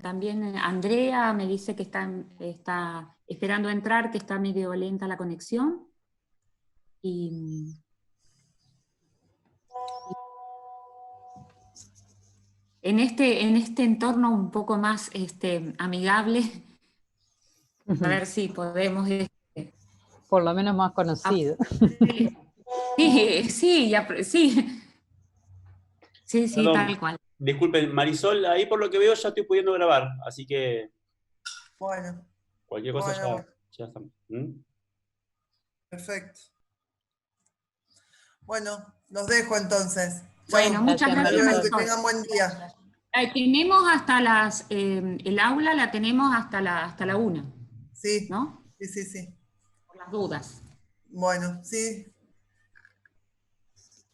también Andrea me dice que está esperando entrar, que está medio lenta la conexión. Y en este entorno un poco más amigable, a ver si podemos... Por lo menos más conocido. Sí, sí, sí, Perdón, tal cual. disculpen, Marisol, ahí por lo que veo ya estoy pudiendo grabar, así que Bueno, cualquier cosa bueno. ya estamos. ¿Mm? Perfecto. Bueno, los dejo entonces. Bueno, Chau. muchas Gracias, gracias, Marisol, que Marisol. tengan buen día. Tenemos hasta el aula la tenemos hasta la 1, Sí, ¿no? sí. Por las dudas. Bueno, sí.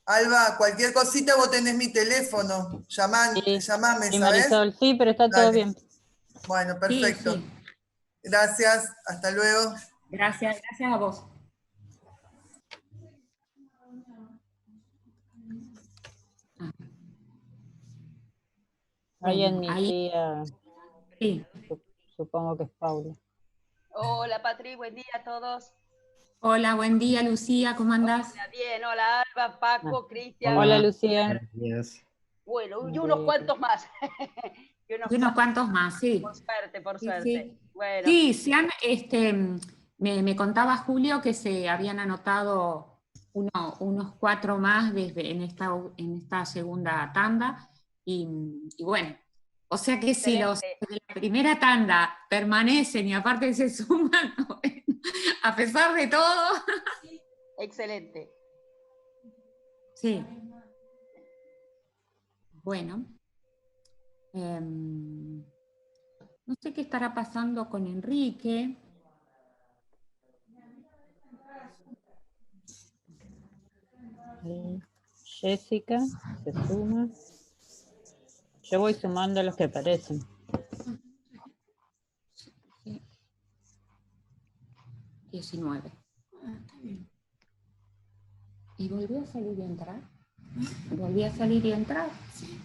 Alba, cualquier cosita vos tenés mi teléfono. Llamame, Sí, ¿sabés? Marisol, sí, pero está todo Dale. bien. Bueno, perfecto. Sí. Gracias, hasta luego. Gracias a vos. Ahí Bueno, admití a, sí. supongo que es Paula. Hola Patri, buen día a todos. Hola, buen día, Lucía, ¿cómo andás? Hola, bien, hola Alba, Paco, Cristian. Hola, Lucía. Buenos días. Bueno, y unos cuantos más. y Y unos cuantos más, sí. Por Sí, suerte. sí. Bueno. Sí, me contaba Julio que se habían anotado unos 4 más en esta segunda tanda, y bueno, o sea que si los de la primera tanda permanecen y aparte se suman, a pesar de todo. Excelente. Sí. Bueno. No sé qué estará pasando con Enrique. Jessica se suma. Yo voy sumando los que aparecen. Sí. 19. ¿Y volvió a salir y entrar? ¿Volvió a salir y entrar? Sí.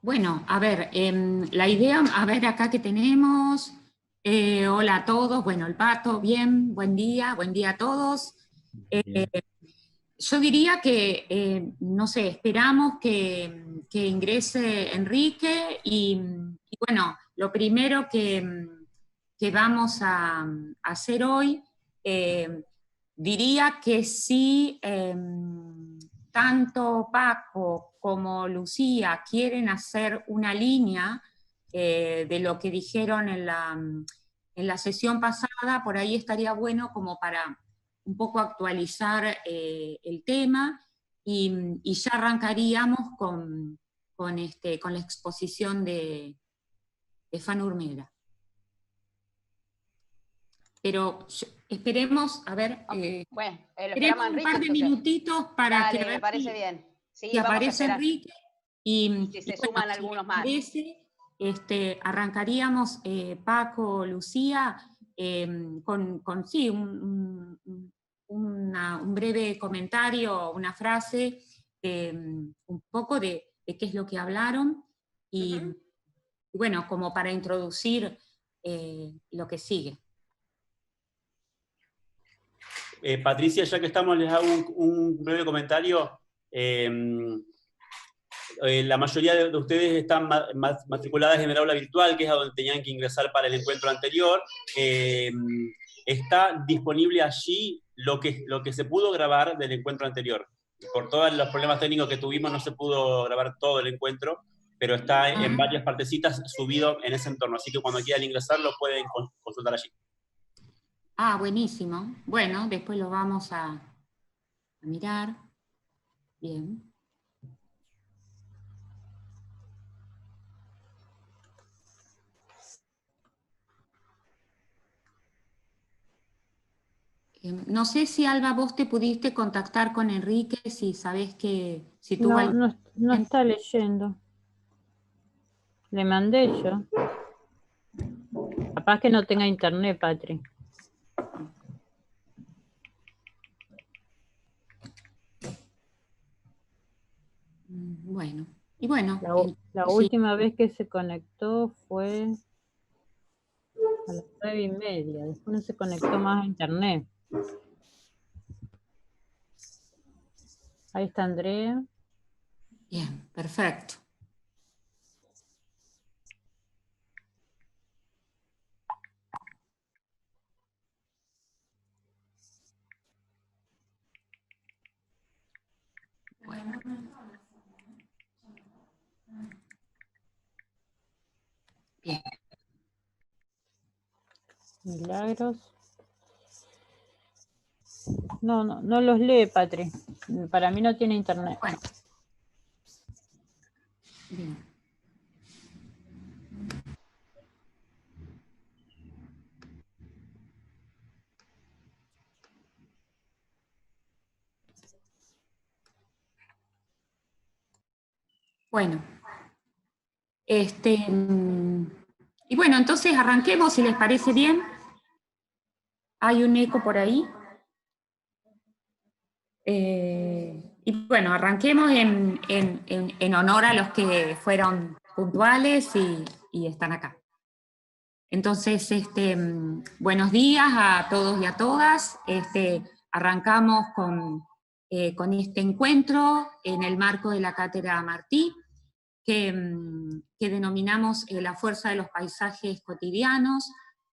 Bueno, a ver, la idea, a ver acá que tenemos. Hola a todos, bueno, el Pato, bien, buen día a todos. Yo diría que, no sé, esperamos que ingrese Enrique y bueno, lo primero que vamos a hacer hoy, diría que sí, tanto Paco como Lucía quieren hacer una línea de lo que dijeron en la sesión pasada, por ahí estaría bueno como para un poco actualizar el tema y ya arrancaríamos con la exposición de Fan Urmera. Pero esperemos, a ver, Bueno, esperemos un par de minutitos para Dale, que a ver me parece bien. Sí, si vamos a aparece esperar. Enrique Y si se bueno, suman si algunos más. aparece, arrancaríamos Paco, Lucía, con sí, un breve comentario, una frase, un poco de qué es lo que hablaron, y bueno, como para introducir lo que sigue. Patricia, ya que estamos, les hago un breve comentario. La mayoría de ustedes están matriculadas en el aula virtual, que es a donde tenían que ingresar para el encuentro anterior. Está disponible allí lo que se pudo grabar del encuentro anterior. Por todos los problemas técnicos que tuvimos no se pudo grabar todo el encuentro, pero está en varias partecitas subido en ese entorno, así que cuando quieran ingresar lo pueden consultar allí. Ah, buenísimo. Bueno, después lo vamos a mirar. Bien. No sé si, Alba, vos te pudiste contactar con Enrique, si sabés que... Si tuvo No está leyendo. Le mandé yo. Capaz que no tenga internet, Patri. Bueno, y bueno, La sí, última vez que se conectó fue a las 9:30. Después no se conectó más a internet. Ahí está Andrea. bien, perfecto. Bueno. Bien. Milagros. No los lee, Patri. Para mí no tiene internet. Bueno. Bien. Bueno, y bueno, entonces arranquemos, si les parece bien. Hay un eco por ahí. Y bueno, arranquemos en honor a los que fueron puntuales y están acá. Entonces, buenos días a todos y a todas. Arrancamos con este encuentro en el marco de la Cátedra Martí, que denominamos la fuerza de los paisajes cotidianos.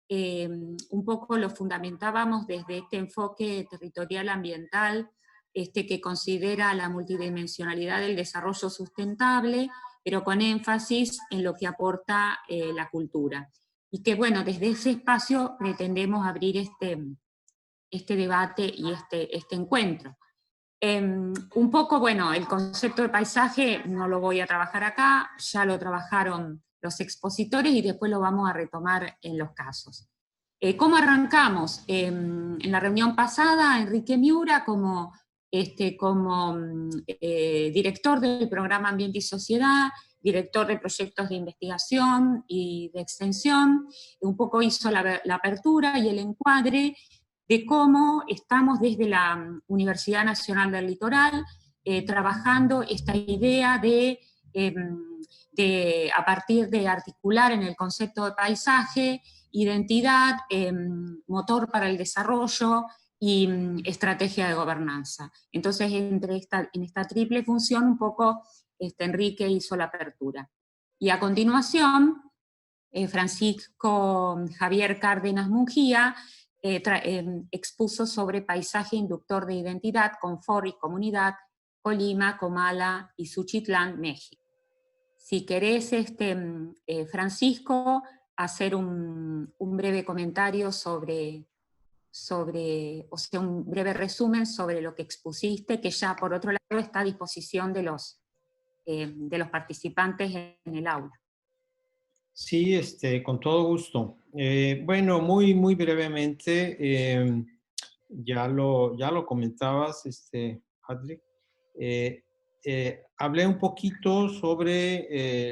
Un poco lo fundamentábamos desde este enfoque territorial ambiental, que considera la multidimensionalidad del desarrollo sustentable, pero con énfasis en lo que aporta la cultura. Y que bueno, desde ese espacio pretendemos abrir este debate y este encuentro. Un poco, bueno, el concepto de paisaje no lo voy a trabajar acá, ya lo trabajaron los expositores y después lo vamos a retomar en los casos. ¿Cómo arrancamos? En la reunión pasada, Enrique Miura, como director del programa Ambiente y Sociedad, director de proyectos de investigación y de extensión, un poco hizo la apertura y el encuadre de cómo estamos desde la Universidad Nacional del Litoral trabajando esta idea a partir de articular en el concepto de paisaje, identidad, motor para el desarrollo y estrategia de gobernanza. Entonces, en esta triple función, un poco Enrique hizo la apertura. Y a continuación, Francisco Javier Cárdenas Mungía expuso sobre paisaje inductor de identidad, confort y comunidad, Colima, Comala y Suchitlán, México. Si querés, Francisco, hacer un breve comentario o sea, un breve resumen sobre lo que expusiste, que ya por otro lado está a disposición de los participantes en el aula. Sí, con todo gusto. Bueno, muy brevemente, ya lo comentabas, Patrick. Hablé un poquito sobre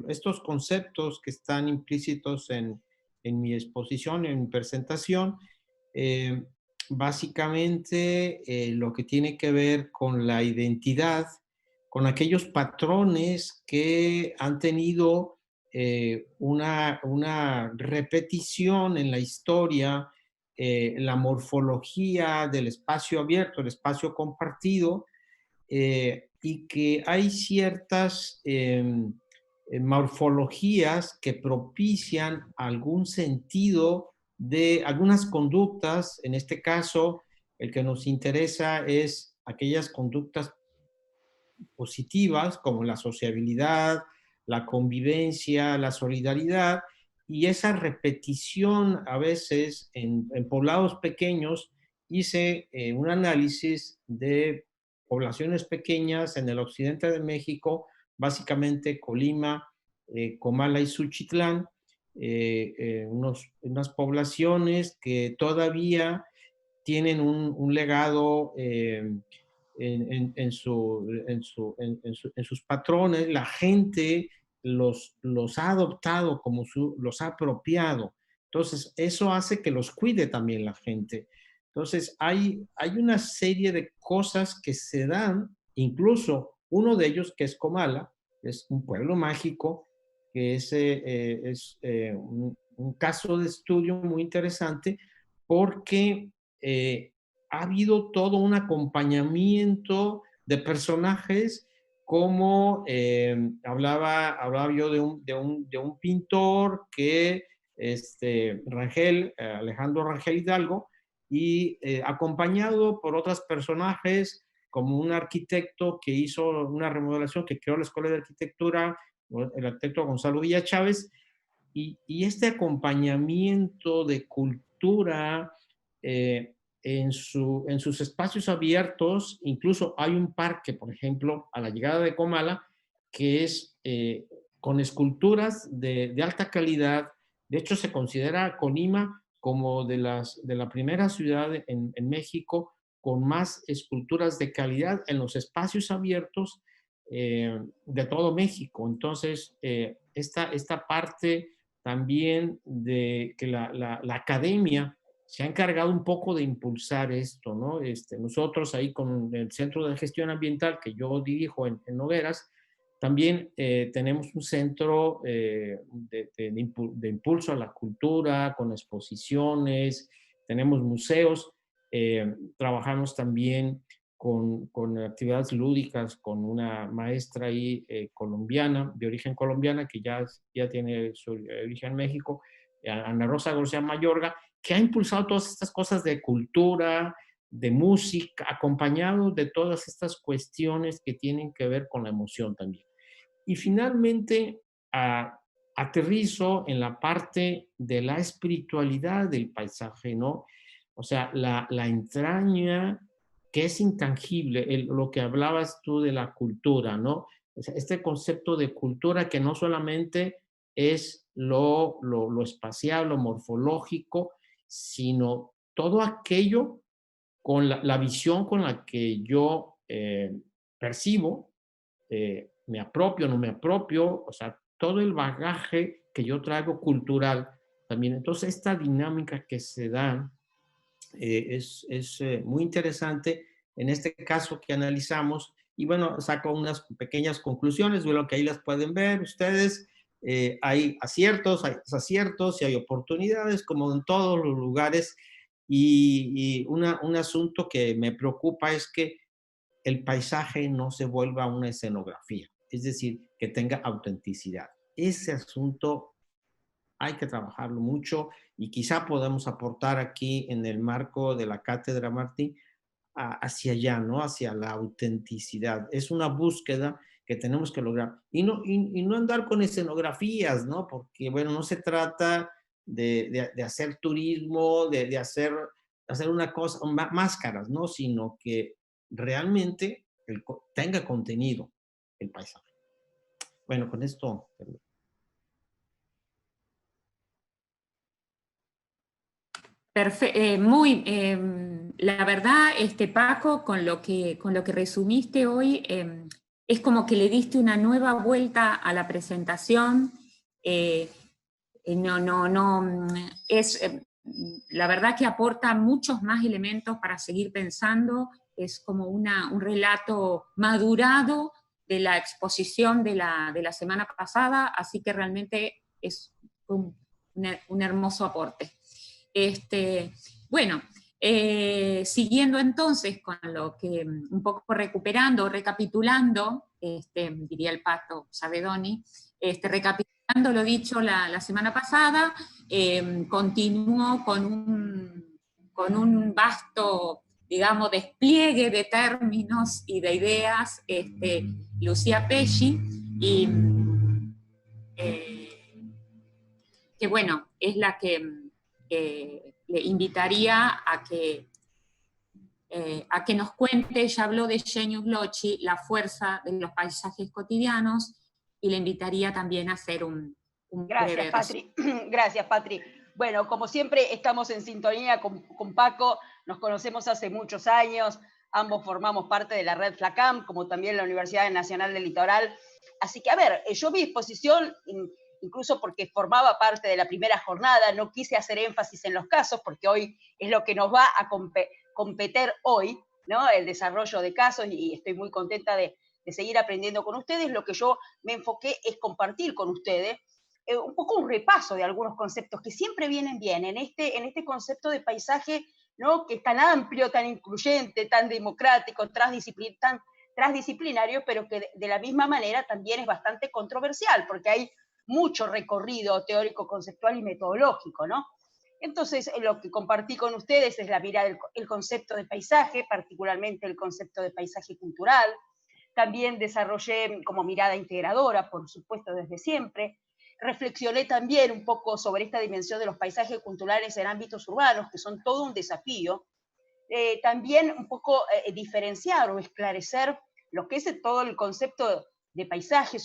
estos conceptos que están implícitos en mi exposición, en mi presentación. Básicamente, lo que tiene que ver con la identidad, con aquellos patrones que han tenido una repetición en la historia, la morfología del espacio abierto, el espacio compartido, y que hay ciertas morfologías que propician algún sentido de algunas conductas. En este caso, el que nos interesa es aquellas conductas positivas como la sociabilidad, la convivencia, la solidaridad, y esa repetición a veces en poblados pequeños. Hice un análisis de poblaciones pequeñas en el occidente de México, básicamente Colima, Comala y Suchitlán, unas poblaciones que todavía tienen un legado en sus patrones. La gente los ha adoptado los ha apropiado. Entonces, eso hace que los cuide también la gente. Entonces, hay una serie de cosas que se dan incluso Uno de ellos, que es Comala, es un pueblo mágico, que es un caso de estudio muy interesante porque ha habido todo un acompañamiento de personajes como hablaba yo de un pintor que, Alejandro Rangel Hidalgo, y acompañado por otros personajes como un arquitecto que hizo una remodelación, que creó la Escuela de Arquitectura, el arquitecto Gonzalo Villa Chávez, y este acompañamiento de cultura en sus espacios abiertos. Incluso hay un parque, por ejemplo, a la llegada de Comala, que es con esculturas de alta calidad. De hecho, se considera Colima como de la primera ciudad en México con más esculturas de calidad en los espacios abiertos de todo México. Entonces, esta parte también de que la academia se ha encargado un poco de impulsar esto, ¿no? Nosotros ahí con el Centro de Gestión Ambiental que yo dirijo en Nogueras, también tenemos un centro de impulso a la cultura, con exposiciones, tenemos museos, trabajamos también con actividades lúdicas, con una maestra ahí colombiana, de origen colombiana, que ya tiene su origen en México, Ana Rosa García Mayorga, que ha impulsado todas estas cosas de cultura, de música, acompañado de todas estas cuestiones que tienen que ver con la emoción también. Y finalmente, aterrizo en la parte de la espiritualidad del paisaje, ¿no? O sea, la entraña que es intangible, lo que hablabas tú de la cultura, ¿no? O sea, este concepto de cultura que no solamente es lo espacial, lo morfológico, sino todo aquello con la visión con la que yo percibo, me apropio, no me apropio, o sea, todo el bagaje que yo traigo cultural también. Entonces, esta dinámica que se da es muy interesante en este caso que analizamos. Y bueno, saco unas pequeñas conclusiones, de lo que ahí las pueden ver ustedes. Hay aciertos, hay desaciertos y hay oportunidades, como en todos los lugares. Y un asunto que me preocupa es que el paisaje no se vuelva una escenografía, es decir, que tenga autenticidad. Ese asunto hay que trabajarlo mucho y quizá podemos aportar aquí en el marco de la Cátedra Martí hacia allá, ¿no? Hacia la autenticidad. Es una búsqueda que tenemos que lograr. Y no andar con escenografías, ¿no? Porque, bueno, no se trata de hacer turismo, de hacer una cosa, máscaras, ¿no? Sino que realmente tenga contenido el paisaje. Bueno, con esto... La verdad, Paco, con lo que resumiste hoy, es como que le diste una nueva vuelta a la presentación. La verdad que aporta muchos más elementos para seguir pensando. Es como un relato madurado de la exposición de la semana pasada, así que realmente es un hermoso aporte. Bueno, siguiendo entonces con lo que, un poco recuperando, recapitulando, diría el Pato Sabedoni, recapitulando lo dicho la semana pasada, continuó con un vasto, digamos, despliegue de términos y de ideas, Lucía Pesci, y que bueno, es la que le invitaría a que nos cuente. Ella habló de Genius Loci, la fuerza de los paisajes cotidianos, y le invitaría también a hacer un Gracias, Patri. Gracias, Patri. Bueno, como siempre, estamos en sintonía con Paco, nos conocemos hace muchos años, ambos formamos parte de la red FLACAM, como también la Universidad Nacional del Litoral. Así que, a ver, yo mi exposición, incluso porque formaba parte de la primera jornada, no quise hacer énfasis en los casos, porque hoy es lo que nos va a competir hoy, ¿no? El desarrollo de casos, y estoy muy contenta de de seguir aprendiendo con ustedes, lo que yo me enfoqué es compartir con ustedes un poco un repaso de algunos conceptos que siempre vienen bien en este concepto de paisaje, ¿no? Que es tan amplio, tan incluyente, tan democrático, tan transdisciplinario, pero que de la misma manera también es bastante controversial, porque hay mucho recorrido teórico, conceptual y metodológico, ¿no? Entonces, lo que compartí con ustedes es la mirada del concepto de paisaje, particularmente el concepto de paisaje cultural. También desarrollé como mirada integradora, por supuesto, desde siempre. Reflexioné también un poco sobre esta dimensión de los paisajes culturales en ámbitos urbanos, que son todo un desafío. También un poco diferenciar o esclarecer lo que es todo el concepto de paisaje,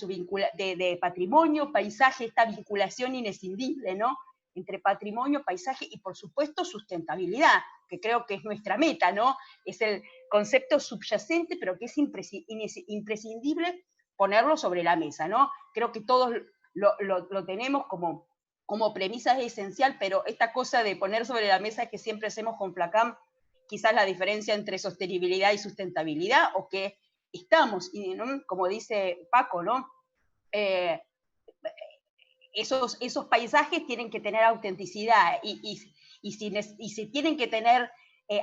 de patrimonio, paisaje, esta vinculación inescindible, ¿no? Entre patrimonio, paisaje y, por supuesto, sustentabilidad, que creo que es nuestra meta, ¿no? Es el concepto subyacente, pero que es imprescindible ponerlo sobre la mesa, ¿no? Creo que todos lo tenemos como premisa esencial, pero esta cosa de poner sobre la mesa que siempre hacemos con FLACAM, quizás la diferencia entre sostenibilidad y sustentabilidad, o que estamos, ¿no? Como dice Paco, ¿no? Esos paisajes tienen que tener autenticidad, y si tienen que tener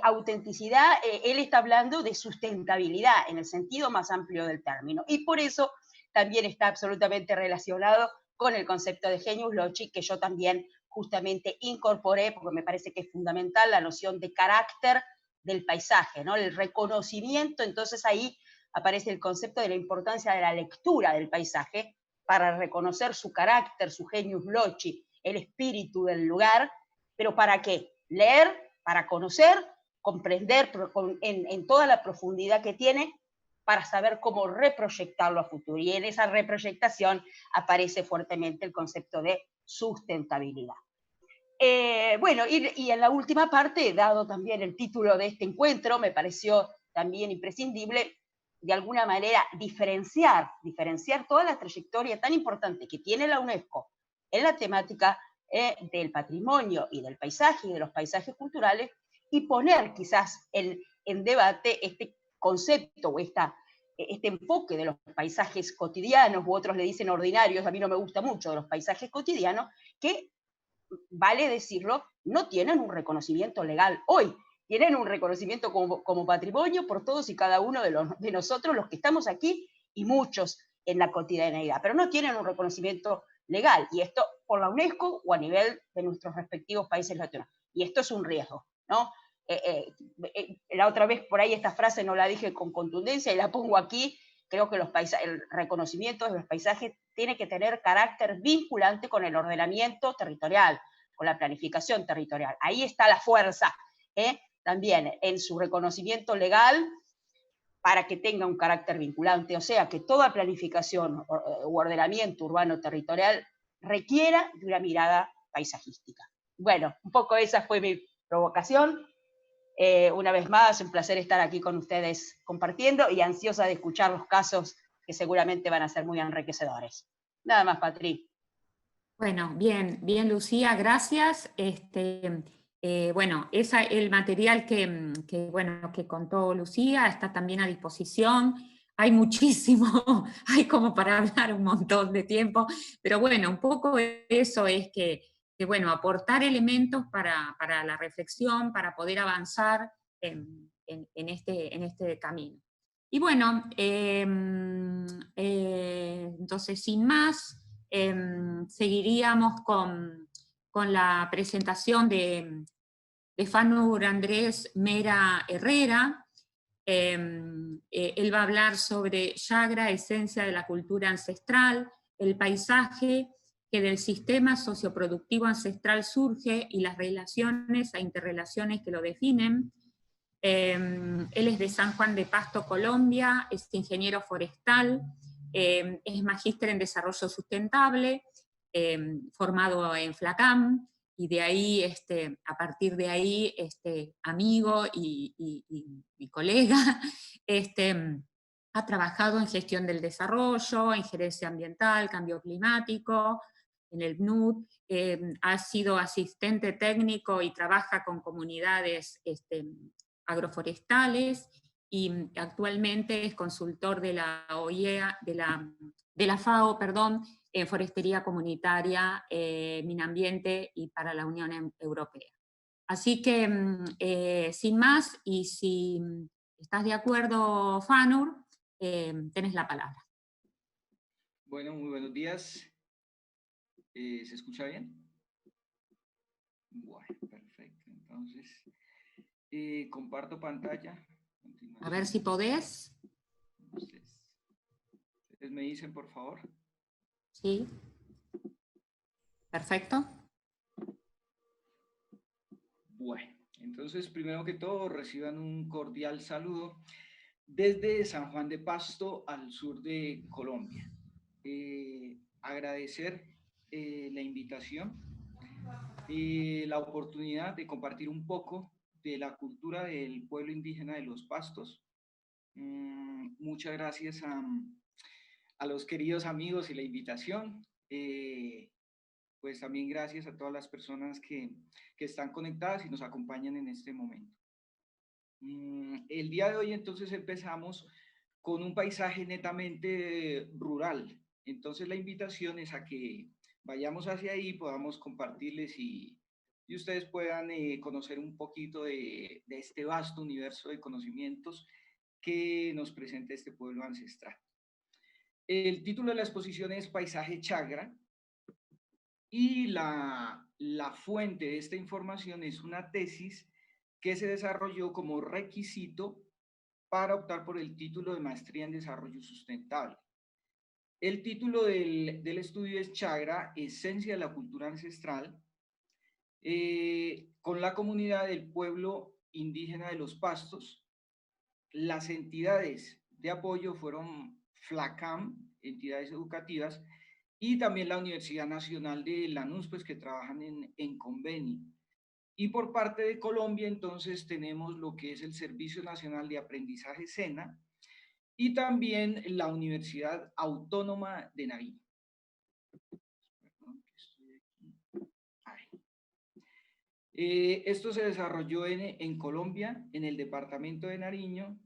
autenticidad, él está hablando de sustentabilidad en el sentido más amplio del término, y por eso también está absolutamente relacionado con el concepto de genius loci, que yo también justamente incorporé, porque me parece que es fundamental la noción de carácter del paisaje, ¿no? El reconocimiento. Entonces ahí aparece el concepto de la importancia de la lectura del paisaje para reconocer su carácter, su genius loci, el espíritu del lugar. ¿Pero para qué? Leer, para conocer, comprender en toda la profundidad que tiene, para saber cómo reproyectarlo a futuro. Y en esa reproyectación aparece fuertemente el concepto de sustentabilidad. Bueno, y en la última parte, dado también el título de este encuentro, me pareció también imprescindible, de alguna manera, diferenciar toda la trayectoria tan importante que tiene la UNESCO en la temática del patrimonio y del paisaje y de los paisajes culturales, y poner quizás en debate este concepto o este enfoque de los paisajes cotidianos, u otros le dicen ordinarios, a mí no me gusta mucho, de los paisajes cotidianos, que, vale decirlo, no tienen un reconocimiento legal hoy. Tienen un reconocimiento como patrimonio por todos y cada uno de nosotros, los que estamos aquí, y muchos en la cotidianeidad, pero no tienen un reconocimiento legal, y esto por la UNESCO o a nivel de nuestros respectivos países latinos. Y esto es un riesgo, ¿no? La otra vez por ahí esta frase no la dije con contundencia y la pongo aquí. Creo que el reconocimiento de los paisajes tiene que tener carácter vinculante con el ordenamiento territorial, con la planificación territorial. Ahí está la fuerza, también en su reconocimiento legal, para que tenga un carácter vinculante, o sea, que toda planificación u ordenamiento urbano territorial requiera de una mirada paisajística. Bueno, un poco esa fue mi provocación. Una vez más, un placer estar aquí con ustedes compartiendo, y ansiosa de escuchar los casos que seguramente van a ser muy enriquecedores. Nada más, Patri. Bueno, bien, Lucía, gracias. Bueno, el material que contó Lucía está también a disposición. Hay muchísimo, hay como para hablar un montón de tiempo, pero bueno, un poco eso es que bueno, aportar elementos para la reflexión, para poder avanzar en este camino. Y bueno, entonces sin más, seguiríamos con la presentación de Fanur Andrés Mera Herrera. Él va a hablar sobre Yagra, esencia de la cultura ancestral, el paisaje que del sistema socioproductivo ancestral surge y las relaciones e interrelaciones que lo definen. Él es de San Juan de Pasto, Colombia, es ingeniero forestal, es magíster en desarrollo sustentable, formado en FLACAM, y de ahí, a partir de ahí, amigo y colega, ha trabajado en gestión del desarrollo, en gerencia ambiental, cambio climático, en el PNUD, ha sido asistente técnico y trabaja con comunidades agroforestales, y actualmente es consultor de la OIEA, de la FAO, perdón, en forestería comunitaria, Minambiente y para la Unión Europea. Así que, sin más, y si estás de acuerdo, Fanur, tenés la palabra. Bueno, muy buenos días. ¿Se escucha bien? Bueno, perfecto. Entonces, comparto pantalla. A ver si podés. ¿Ustedes me dicen, por favor? Sí. Perfecto. Bueno, entonces, primero que todo, reciban un cordial saludo desde San Juan de Pasto al sur de Colombia. Agradecer la invitación, la oportunidad de compartir un poco de la cultura del pueblo indígena de los Pastos. Muchas gracias a los queridos amigos y la invitación. Pues también gracias a todas las personas que están conectadas y nos acompañan en este momento. El día de hoy entonces empezamos con un paisaje netamente rural. Entonces la invitación es a que vayamos hacia ahí, podamos compartirles y ustedes puedan conocer un poquito de este vasto universo de conocimientos que nos presenta este pueblo ancestral. El título de la exposición es Paisaje Chagra y la fuente de esta información es una tesis que se desarrolló como requisito para optar por el título de Maestría en Desarrollo Sustentable. El título del estudio es Chagra, Esencia de la Cultura Ancestral, con la comunidad del pueblo indígena de los Pastos. Las entidades de apoyo fueron FLACAM, entidades educativas, y también la Universidad Nacional de Lanús, pues que trabajan en convenio. Y por parte de Colombia, entonces, tenemos lo que es el Servicio Nacional de Aprendizaje SENA y también la Universidad Autónoma de Nariño. Esto se desarrolló en Colombia, en el departamento de Nariño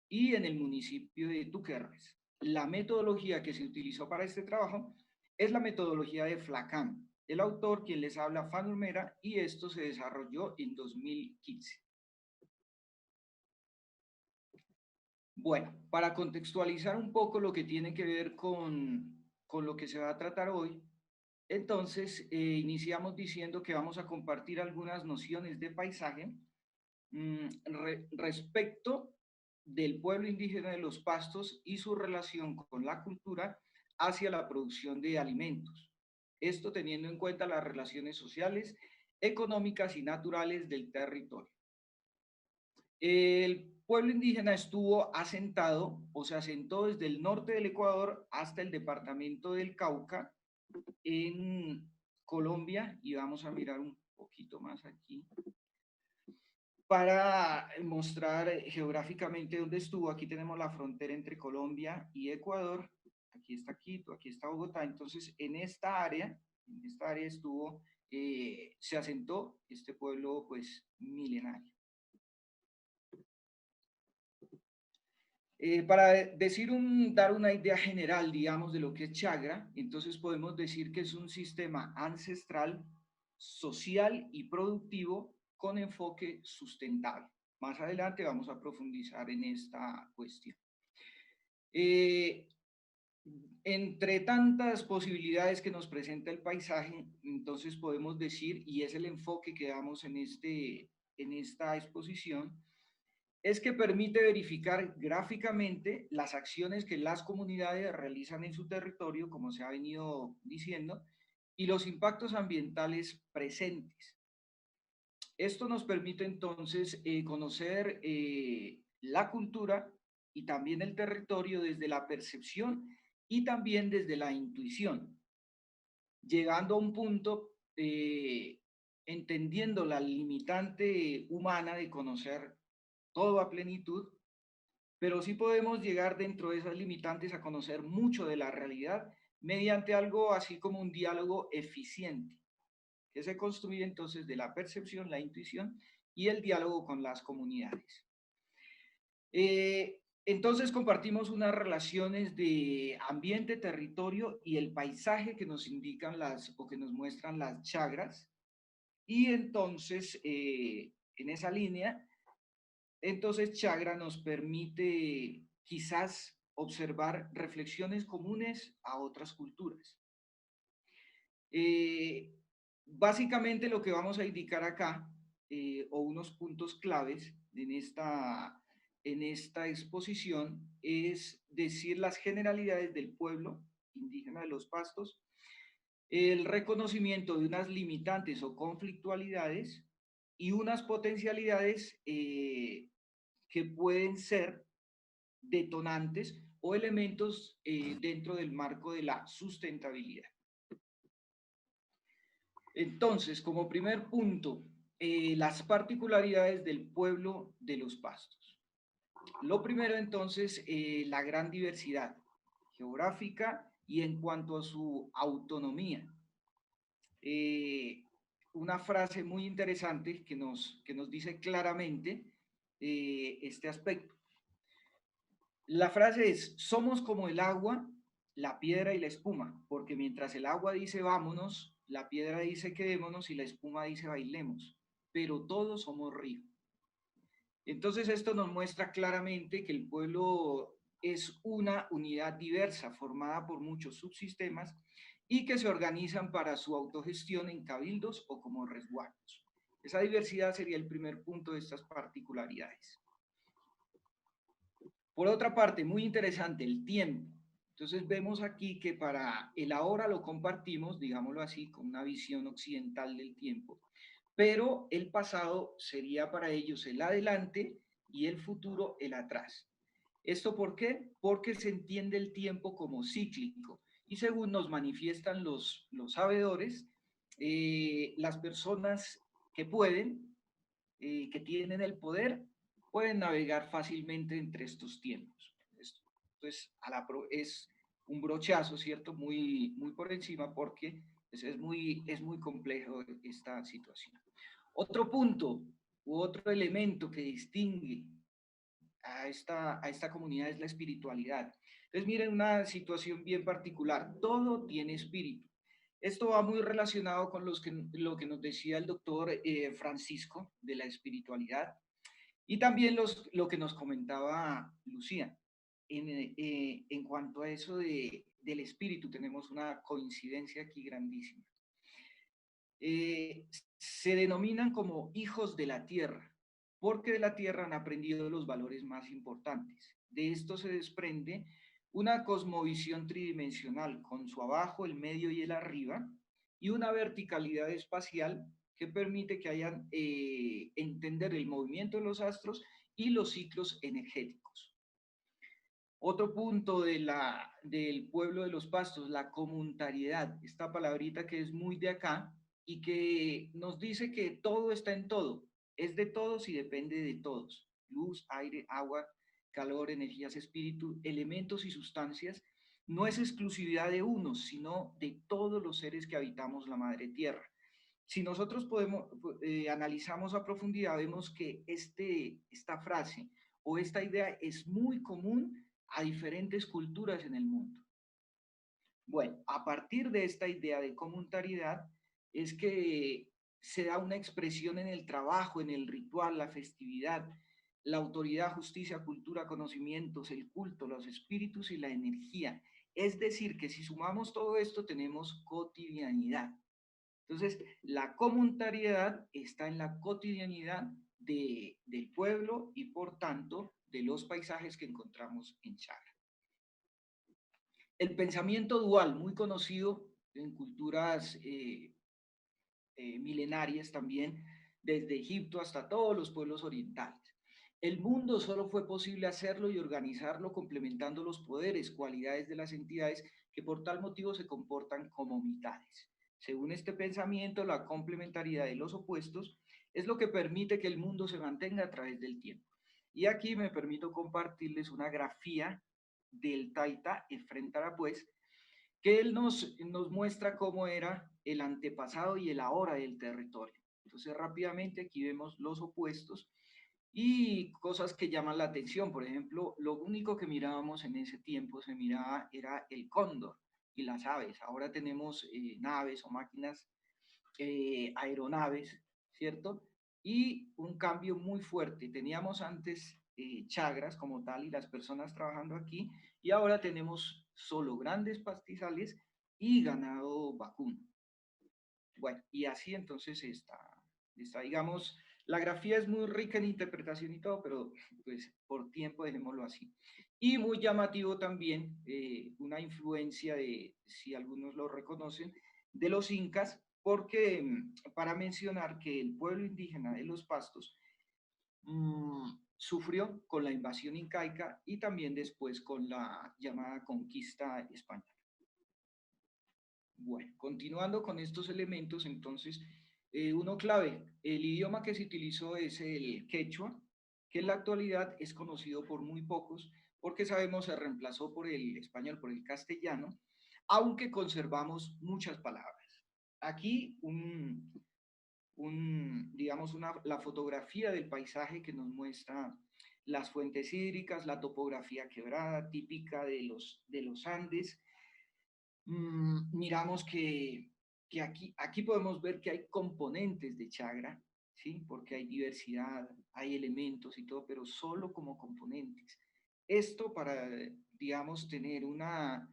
y en el municipio de Tuquerres. La metodología que se utilizó para este trabajo es la metodología de FLACAM. El autor, quien les habla, Fanur Mera, y esto se desarrolló en 2015. Bueno, para contextualizar un poco lo que tiene que ver con lo que se va a tratar hoy, entonces iniciamos diciendo que vamos a compartir algunas nociones de paisaje respecto del pueblo indígena de los Pastos y su relación con la cultura hacia la producción de alimentos. Esto teniendo en cuenta las relaciones sociales, económicas y naturales del territorio. El pueblo indígena estuvo asentado o se asentó desde el norte del Ecuador hasta el departamento del Cauca en Colombia, y vamos a mirar un poquito más aquí para mostrar geográficamente dónde estuvo. Aquí tenemos la frontera entre Colombia y Ecuador. Aquí está Quito, aquí está Bogotá. Entonces, en esta área estuvo, se asentó este pueblo, pues, milenario. Para dar una idea general, digamos, de lo que es Chagra, entonces podemos decir que es un sistema ancestral, social y productivo con enfoque sustentable. Más adelante vamos a profundizar en esta cuestión. Entre tantas posibilidades que nos presenta el paisaje, entonces podemos decir, y es el enfoque que damos en esta exposición, es que permite verificar gráficamente las acciones que las comunidades realizan en su territorio, como se ha venido diciendo, y los impactos ambientales presentes. Esto nos permite entonces conocer la cultura y también el territorio desde la percepción y también desde la intuición, llegando a un punto entendiendo la limitante humana de conocer todo a plenitud, pero sí podemos llegar dentro de esas limitantes a conocer mucho de la realidad mediante algo así como un diálogo eficiente, que se construye entonces de la percepción, la intuición y el diálogo con las comunidades. Entonces compartimos unas relaciones de ambiente, territorio y el paisaje que nos indican o que nos muestran las chagras. Y entonces, en esa línea, entonces chagra nos permite quizás observar reflexiones comunes a otras culturas. Básicamente lo que vamos a indicar acá, o unos puntos claves en esta exposición, es decir las generalidades del pueblo indígena de los Pastos, el reconocimiento de unas limitantes o conflictualidades y unas potencialidades que pueden ser detonantes o elementos dentro del marco de la sustentabilidad. Entonces, como primer punto, las particularidades del pueblo de los Pastos. Lo primero, entonces, la gran diversidad geográfica y en cuanto a su autonomía. Una frase muy interesante que nos dice claramente este aspecto. La frase es: somos como el agua, la piedra y la espuma, porque mientras el agua dice vámonos, la piedra dice quedémonos y la espuma dice bailemos, pero todos somos río. Entonces esto nos muestra claramente que el pueblo es una unidad diversa formada por muchos subsistemas y que se organizan para su autogestión en cabildos o como resguardos. Esa diversidad sería el primer punto de estas particularidades. Por otra parte, muy interesante, el tiempo. Entonces vemos aquí que para el ahora lo compartimos, digámoslo así, con una visión occidental del tiempo, pero el pasado sería para ellos el adelante y el futuro el atrás. ¿Esto por qué? Porque se entiende el tiempo como cíclico y según nos manifiestan los sabedores, las personas que pueden, que tienen el poder, pueden navegar fácilmente entre estos tiempos. Esto, pues, es un brochazo, ¿cierto? Muy por encima porque pues, es muy complejo esta situación. Otro punto u otro elemento que distingue a esta comunidad es la espiritualidad. Entonces, miren una situación bien particular. Todo tiene espíritu. Esto va muy relacionado con lo que nos decía el doctor Francisco de la espiritualidad y también lo que nos comentaba Lucía. En cuanto a eso del espíritu, tenemos una coincidencia aquí grandísima. Se denominan como hijos de la tierra, porque de la tierra han aprendido los valores más importantes. De esto se desprende una cosmovisión tridimensional, con su abajo, el medio y el arriba, y una verticalidad espacial que permite que hayan entender el movimiento de los astros y los ciclos energéticos. Otro punto del pueblo de los Pastos, la comunitariedad, esta palabrita que es muy de acá y que nos dice que todo está en todo, es de todos y depende de todos. Luz, aire, agua, calor, energías, espíritu, elementos y sustancias, no es exclusividad de unos, sino de todos los seres que habitamos la madre tierra. Si nosotros analizamos a profundidad, vemos que esta frase o esta idea es muy común a diferentes culturas en el mundo. Bueno, a partir de esta idea de comunitariedad es que se da una expresión en el trabajo, en el ritual, la festividad, la autoridad, justicia, cultura, conocimientos, el culto, los espíritus y la energía. Es decir, que si sumamos todo esto tenemos cotidianidad. Entonces, la comunitariedad está en la cotidianidad del pueblo y por tanto de los paisajes que encontramos en Chagra. El pensamiento dual, muy conocido en culturas milenarias también, desde Egipto hasta todos los pueblos orientales. El mundo solo fue posible hacerlo y organizarlo complementando los poderes, cualidades de las entidades que por tal motivo se comportan como mitades. Según este pensamiento, la complementariedad de los opuestos es lo que permite que el mundo se mantenga a través del tiempo. Y aquí me permito compartirles una grafía del Taita Efrén Tarapuez, que él nos muestra cómo era el antepasado y el ahora del territorio. Entonces rápidamente aquí vemos los opuestos y cosas que llaman la atención. Por ejemplo, lo único que mirábamos en ese tiempo se miraba era el cóndor y las aves. Ahora tenemos naves o máquinas, aeronaves, ¿cierto? Y un cambio muy fuerte. Teníamos antes chagras como tal y las personas trabajando aquí, y ahora tenemos solo grandes pastizales y ganado vacuno. Bueno, y así entonces digamos, la grafía es muy rica en interpretación y todo, pero pues por tiempo dejémoslo así. Y muy llamativo también, una influencia de, si algunos lo reconocen, de los incas, porque para mencionar que el pueblo indígena de los Pastos sufrió con la invasión incaica y también después con la llamada conquista española. Bueno, continuando con estos elementos, entonces, uno clave, el idioma que se utilizó es el quechua, que en la actualidad es conocido por muy pocos, porque sabemos se reemplazó por el español, por el castellano, aunque conservamos muchas palabras. Aquí digamos, la fotografía del paisaje que nos muestra las fuentes hídricas, la topografía quebrada, típica de los Andes. Miramos que aquí podemos ver que hay componentes de chagra, ¿sí? Porque hay diversidad, hay elementos y todo, pero solo como componentes. Esto para, digamos, tener una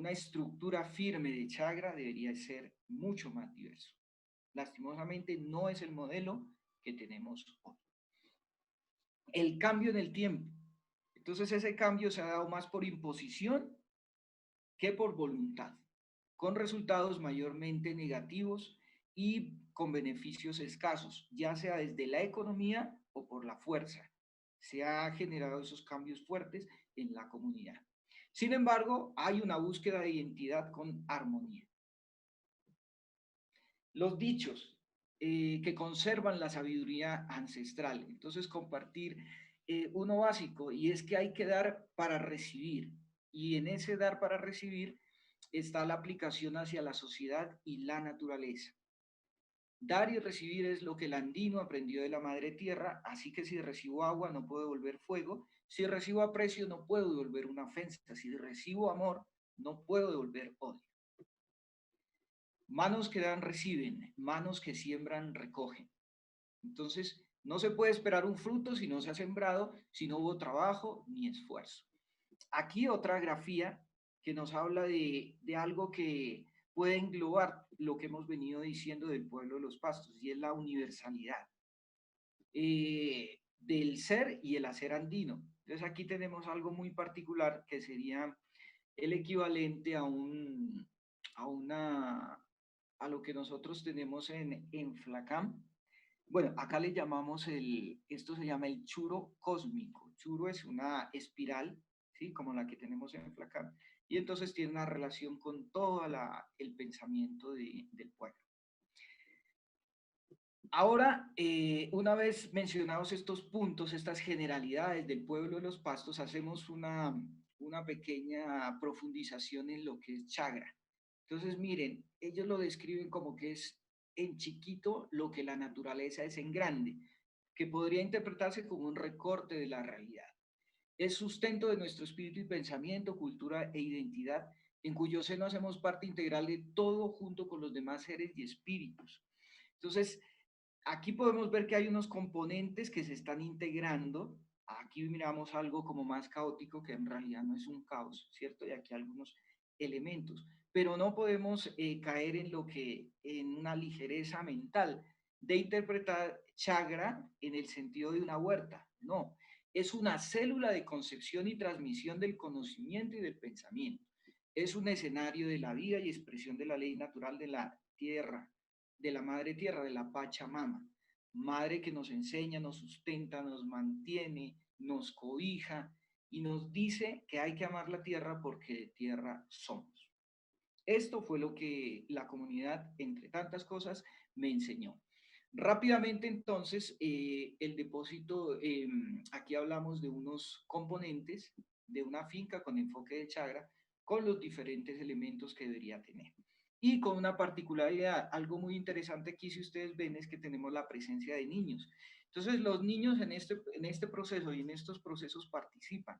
estructura firme de chagra debería ser mucho más diverso. Lastimosamente no es el modelo que tenemos hoy. El cambio en el tiempo. Entonces ese cambio se ha dado más por imposición que por voluntad, con resultados mayormente negativos y con beneficios escasos, ya sea desde la economía o por la fuerza. Se han generado esos cambios fuertes en la comunidad. Sin embargo, hay una búsqueda de identidad con armonía. Los dichos que conservan la sabiduría ancestral. Entonces, compartir uno básico, y es que hay que dar para recibir. Y en ese dar para recibir está la aplicación hacia la sociedad y la naturaleza. Dar y recibir es lo que el andino aprendió de la madre tierra, así que si recibo agua no puedo devolver fuego, si recibo aprecio no puedo devolver una ofensa, si recibo amor no puedo devolver odio. Manos que dan reciben, manos que siembran recogen. Entonces, no se puede esperar un fruto si no se ha sembrado, si no hubo trabajo ni esfuerzo. Aquí otra grafía que nos habla de algo que puede englobar lo que hemos venido diciendo del pueblo de los Pastos, y es la universalidad del ser y el hacer andino. Entonces aquí tenemos algo muy particular que sería el equivalente a lo que nosotros tenemos en Flacam. Bueno, acá le llamamos esto se llama el churo cósmico. Churo es una espiral, ¿sí? Como la que tenemos en Flacam. Y entonces tiene una relación con todo el pensamiento del pueblo. Ahora, una vez mencionados estos puntos, estas generalidades del pueblo de los Pastos, hacemos una pequeña profundización en lo que es chagra. Entonces, miren, ellos lo describen como que es en chiquito lo que la naturaleza es en grande, que podría interpretarse como un recorte de la realidad. Es sustento de nuestro espíritu y pensamiento, cultura e identidad, en cuyo seno hacemos parte integral de todo junto con los demás seres y espíritus. Entonces, aquí podemos ver que hay unos componentes que se están integrando. Aquí miramos algo como más caótico, que en realidad no es un caos, ¿cierto? Y aquí algunos elementos. Pero no podemos caer en una ligereza mental de interpretar chagra en el sentido de una huerta. No, es una célula de concepción y transmisión del conocimiento y del pensamiento. Es un escenario de la vida y expresión de la ley natural de la tierra, de la madre tierra, de la Pachamama, madre que nos enseña, nos sustenta, nos mantiene, nos cobija y nos dice que hay que amar la tierra porque de tierra somos. Esto fue lo que la comunidad, entre tantas cosas, me enseñó. Rápidamente entonces, el depósito, aquí hablamos de unos componentes de una finca con enfoque de chagra, con los diferentes elementos que debería tener. Y con una particularidad, algo muy interesante aquí, si ustedes ven, es que tenemos la presencia de niños. Entonces los niños en este proceso y en estos procesos participan.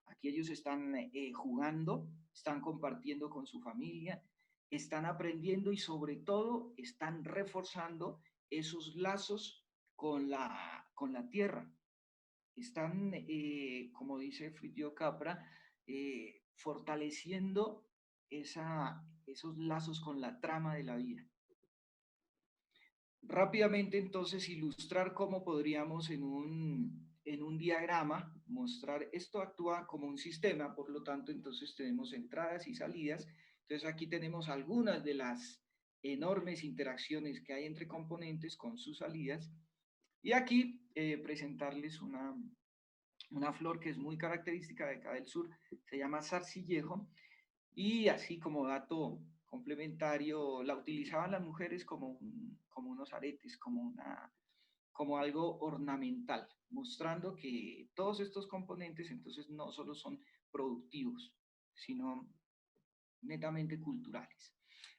Aquí ellos están jugando, están compartiendo con su familia, están aprendiendo y sobre todo están reforzando esos lazos con la tierra. Están, como dice Fritjo Capra, fortaleciendo esos lazos con la trama de la vida. Rápidamente, entonces, ilustrar cómo podríamos en un diagrama mostrar esto actúa como un sistema, por lo tanto, entonces tenemos entradas y salidas. Entonces, aquí tenemos algunas de las enormes interacciones que hay entre componentes con sus salidas. Y aquí presentarles una flor que es muy característica de acá del sur, se llama zarcillejo, y así como dato complementario, la utilizaban las mujeres como unos aretes, como algo ornamental, mostrando que todos estos componentes entonces no solo son productivos, sino netamente culturales.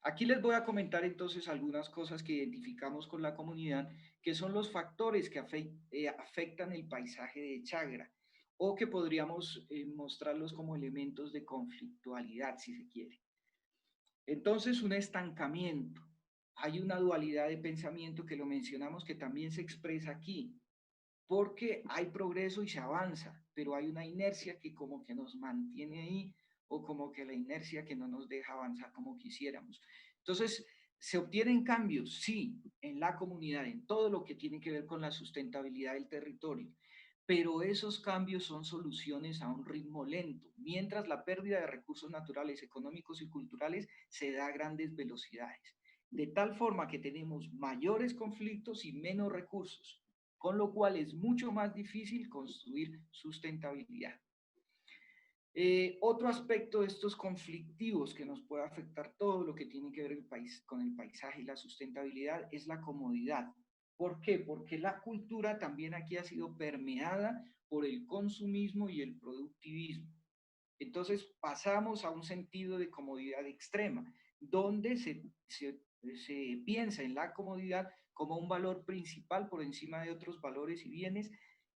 Aquí les voy a comentar entonces algunas cosas que identificamos con la comunidad, que son los factores que afectan el paisaje de Chagra, o que podríamos mostrarlos como elementos de conflictualidad, si se quiere. Entonces, un estancamiento. Hay una dualidad de pensamiento que lo mencionamos que también se expresa aquí, porque hay progreso y se avanza, pero hay una inercia que como que nos mantiene ahí, o como que la inercia que no nos deja avanzar como quisiéramos. Entonces, ¿se obtienen cambios? Sí, en la comunidad, en todo lo que tiene que ver con la sustentabilidad del territorio, pero esos cambios son soluciones a un ritmo lento, mientras la pérdida de recursos naturales, económicos y culturales se da a grandes velocidades, de tal forma que tenemos mayores conflictos y menos recursos, con lo cual es mucho más difícil construir sustentabilidad. Otro aspecto de estos conflictivos que nos puede afectar todo lo que tiene que ver con el paisaje y la sustentabilidad es la comodidad. ¿Por qué? Porque la cultura también aquí ha sido permeada por el consumismo y el productivismo. Entonces pasamos a un sentido de comodidad extrema, donde se piensa en la comodidad como un valor principal por encima de otros valores y bienes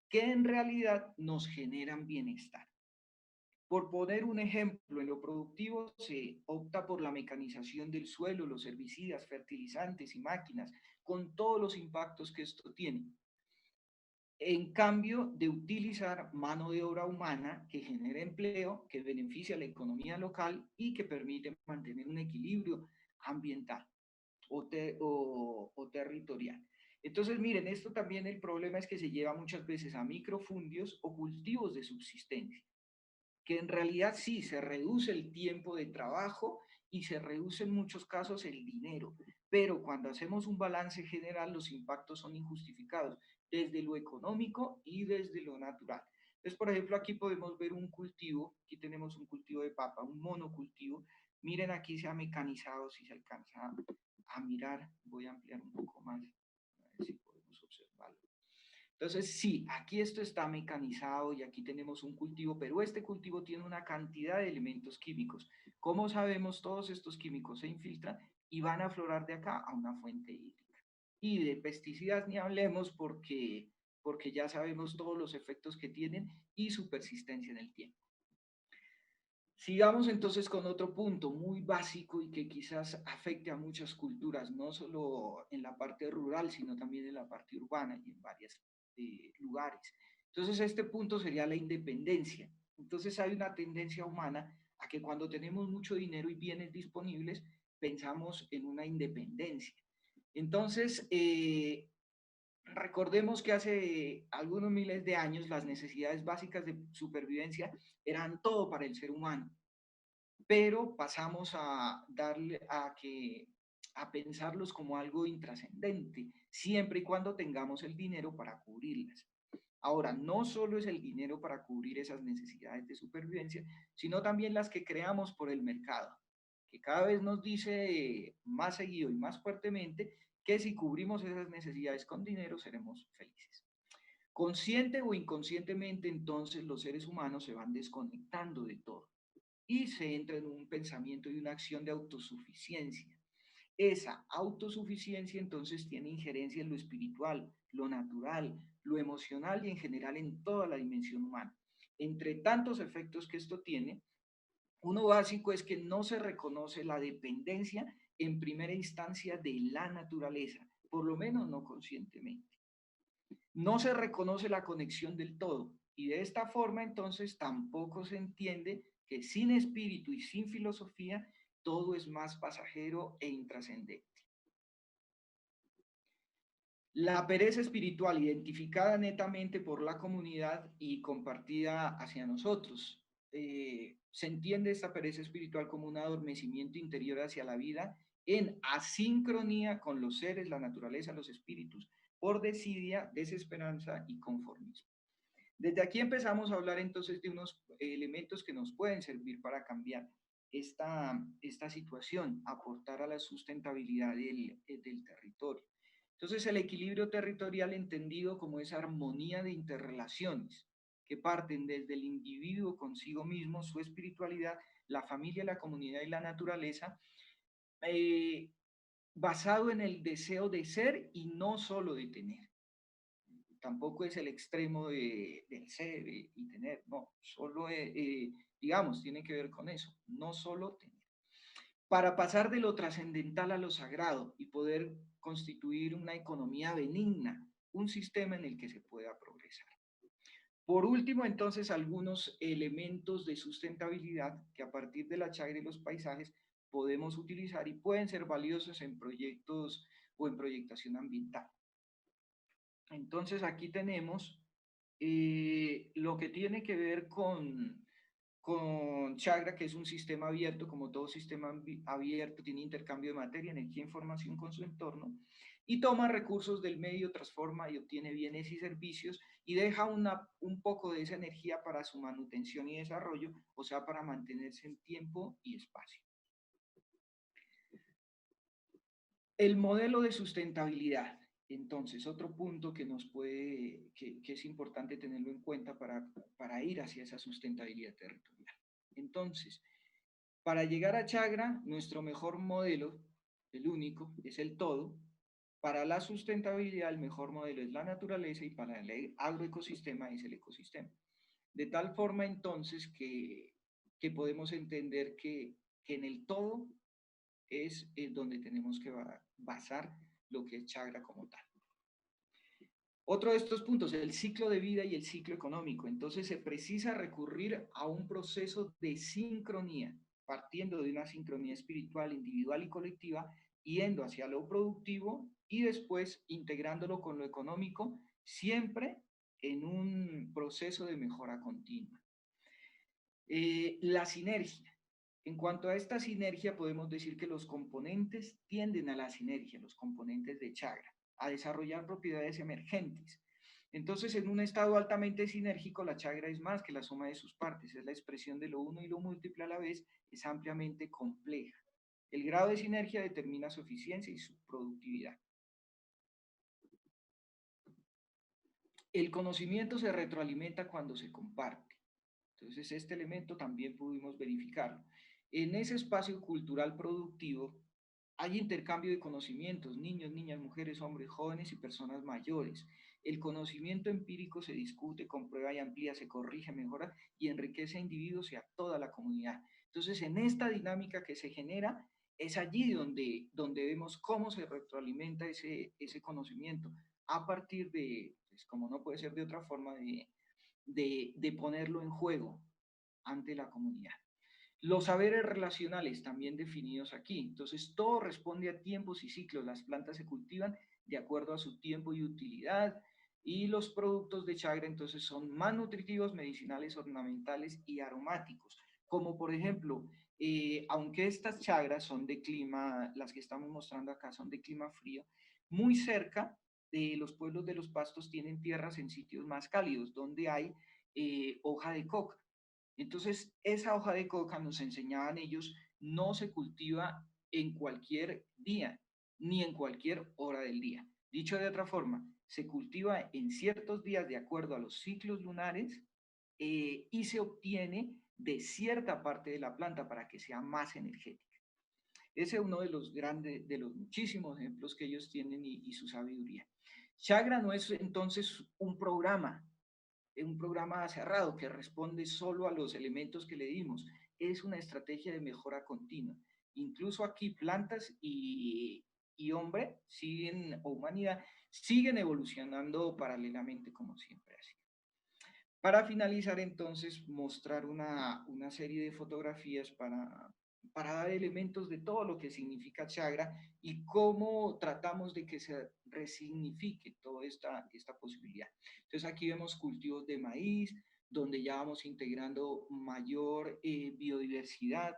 que en realidad nos generan bienestar. Por poner un ejemplo, en lo productivo se opta por la mecanización del suelo, los herbicidas, fertilizantes y máquinas, con todos los impactos que esto tiene. En cambio de utilizar mano de obra humana que genera empleo, que beneficia a la economía local y que permite mantener un equilibrio ambiental o territorial. Entonces, miren, esto también el problema es que se lleva muchas veces a microfundios o cultivos de subsistencia, que en realidad sí, se reduce el tiempo de trabajo y se reduce en muchos casos el dinero, pero cuando hacemos un balance general los impactos son injustificados desde lo económico y desde lo natural. Entonces, por ejemplo, aquí podemos ver un cultivo, aquí tenemos un cultivo de papa, un monocultivo, miren aquí se ha mecanizado, si se alcanza a mirar, voy a ampliar un poco más, a ver si podemos observarlo. Entonces, sí, aquí esto está mecanizado y aquí tenemos un cultivo, pero este cultivo tiene una cantidad de elementos químicos. ¿Cómo sabemos? Todos estos químicos se infiltran y van a aflorar de acá a una fuente hídrica. Y de pesticidas ni hablemos porque ya sabemos todos los efectos que tienen y su persistencia en el tiempo. Sigamos entonces con otro punto muy básico y que quizás afecte a muchas culturas, no solo en la parte rural, sino también en la parte urbana y en varios lugares. Entonces este punto sería la independencia. Entonces hay una tendencia humana a que cuando tenemos mucho dinero y bienes disponibles, pensamos en una independencia. Entonces, recordemos que hace algunos miles de años las necesidades básicas de supervivencia eran todo para el ser humano, pero pasamos a pensarlos como algo intrascendente, siempre y cuando tengamos el dinero para cubrirlas. Ahora, no solo es el dinero para cubrir esas necesidades de supervivencia, sino también las que creamos por el mercado, que cada vez nos dice más seguido y más fuertemente que si cubrimos esas necesidades con dinero seremos felices. Consciente o inconscientemente, entonces los seres humanos se van desconectando de todo y se entra en un pensamiento y una acción de autosuficiencia. Esa autosuficiencia entonces tiene injerencia en lo espiritual, lo natural, lo emocional y en general en toda la dimensión humana. Entre tantos efectos que esto tiene, uno básico es que no se reconoce la dependencia en primera instancia de la naturaleza, por lo menos no conscientemente. No se reconoce la conexión del todo y de esta forma entonces tampoco se entiende que sin espíritu y sin filosofía todo es más pasajero e intrascendente. La pereza espiritual identificada netamente por la comunidad y compartida hacia nosotros. Se entiende esta pereza espiritual como un adormecimiento interior hacia la vida en asincronía con los seres, la naturaleza, los espíritus, por desidia, desesperanza y conformismo. Desde aquí empezamos a hablar entonces de unos elementos que nos pueden servir para cambiar esta situación, aportar a la sustentabilidad del territorio. Entonces el equilibrio territorial entendido como esa armonía de interrelaciones que parten desde el individuo consigo mismo, su espiritualidad, la familia, la comunidad y la naturaleza, basado en el deseo de ser y no solo de tener. Tampoco es el extremo del ser y tener, no, solo, digamos, tiene que ver con eso, no solo tener. Para pasar de lo trascendental a lo sagrado y poder constituir una economía benigna, un sistema en el que se pueda progresar. Por último, entonces, algunos elementos de sustentabilidad que a partir de la chagra y los paisajes podemos utilizar y pueden ser valiosos en proyectos o en proyectación ambiental. Entonces, aquí tenemos lo que tiene que ver con chagra, que es un sistema abierto, como todo sistema abierto, tiene intercambio de materia, energía e información con su entorno, y toma recursos del medio, transforma y obtiene bienes y servicios, y deja un poco de esa energía para su manutención y desarrollo, o sea, para mantenerse en tiempo y espacio. El modelo de sustentabilidad. Entonces, otro punto que es importante tenerlo en cuenta para ir hacia esa sustentabilidad territorial. Entonces, para llegar a chagra, nuestro mejor modelo, el único, es el todo. Para la sustentabilidad, el mejor modelo es la naturaleza y para el agroecosistema es el ecosistema. De tal forma, entonces, que podemos entender que en el todo es donde tenemos que basar lo que es chagra como tal. Otro de estos puntos, el ciclo de vida y el ciclo económico. Entonces se precisa recurrir a un proceso de sincronía, partiendo de una sincronía espiritual, individual y colectiva, yendo hacia lo productivo y después integrándolo con lo económico, siempre en un proceso de mejora continua. La sinergia. En cuanto a esta sinergia, podemos decir que los componentes tienden a la sinergia, los componentes de chagra, a desarrollar propiedades emergentes. Entonces, en un estado altamente sinérgico, la chagra es más que la suma de sus partes, es la expresión de lo uno y lo múltiple a la vez, es ampliamente compleja. El grado de sinergia determina su eficiencia y su productividad. El conocimiento se retroalimenta cuando se comparte. Entonces, este elemento también pudimos verificarlo. En ese espacio cultural productivo hay intercambio de conocimientos, niños, niñas, mujeres, hombres, jóvenes y personas mayores. El conocimiento empírico se discute, comprueba y amplía, se corrige, mejora y enriquece a individuos y a toda la comunidad. Entonces, en esta dinámica que se genera, es allí donde vemos cómo se retroalimenta ese conocimiento a partir de, pues, como no puede ser de otra forma, de ponerlo en juego ante la comunidad. Los saberes relacionales también definidos aquí. Entonces, todo responde a tiempos y ciclos. Las plantas se cultivan de acuerdo a su tiempo y utilidad. Y los productos de chagra, entonces, son más nutritivos, medicinales, ornamentales y aromáticos. Como por ejemplo, aunque estas chagras son de clima, las que estamos mostrando acá son de clima frío, muy cerca de los pueblos de los pastos tienen tierras en sitios más cálidos, donde hay hoja de coca. Entonces, esa hoja de coca, nos enseñaban ellos, no se cultiva en cualquier día, ni en cualquier hora del día. Dicho de otra forma, se cultiva en ciertos días de acuerdo a los ciclos lunares y se obtiene de cierta parte de la planta para que sea más energética. Ese es uno de los muchísimos ejemplos que ellos tienen y su sabiduría. Chagra no es entonces un programa cerrado que responde solo a los elementos que le dimos, es una estrategia de mejora continua. Incluso aquí plantas y hombre siguen, o humanidad, siguen evolucionando paralelamente como siempre ha sido. Para finalizar, entonces, mostrar una serie de fotografías para dar elementos de todo lo que significa Chagra y cómo tratamos de que se resignifique toda esta posibilidad. Entonces, aquí vemos cultivos de maíz, donde ya vamos integrando mayor biodiversidad.